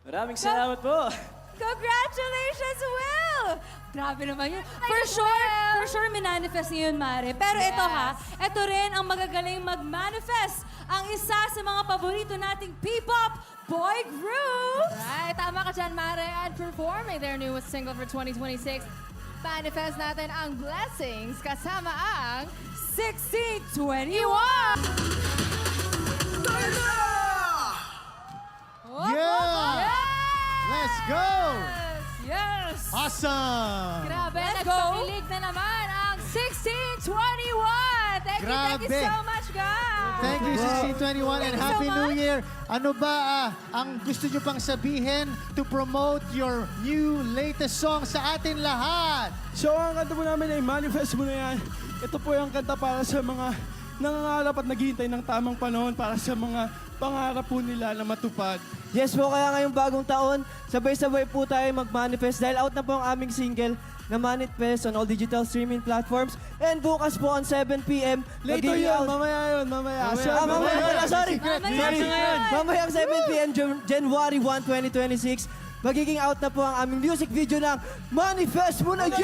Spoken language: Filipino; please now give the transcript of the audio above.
Maraming salamat po. Congratulations, Will! Grabe naman yun. For sure, minanifest niyo yun, Mare. Pero ito ha, ito rin ang magagaling mag-manifest. Ang isa sa mga paborito nating P-pop boy group. Right, tama ka dyan, Mare. And performing their newest single for 2026, manifest natin ang blessings kasama ang 1621! Yeah! Let's go! Yes! Awesome! Grabe, Let's go. nagpakilig na naman ang 1621! Thank you Grabe. so much, guys! Thank you, 1621, and Thank you Happy so New much. Year! Ano ba ang gusto nyo pang sabihin to promote your new latest song sa atin lahat? So, ang kanta po namin ay Manifest Mo Na Yan. Ito po yung kanta para sa mga nangangarap at naghihintay ng tamang panahon para sa mga pangarap po nila na matupad. Yes po, kaya ngayong bagong taon, sabay-sabay po tayo mag-manifest dahil out na po ang aming single na Manifest on all digital streaming platforms. And bukas po on 7 p.m. Later magiging yun, out- mamaya yun, mamaya. mamaya pala, sorry. Mamaya. Mamayang 7 p.m. January 1, 2026, magiging out na po ang aming music video ng Manifest Mo Na Yan!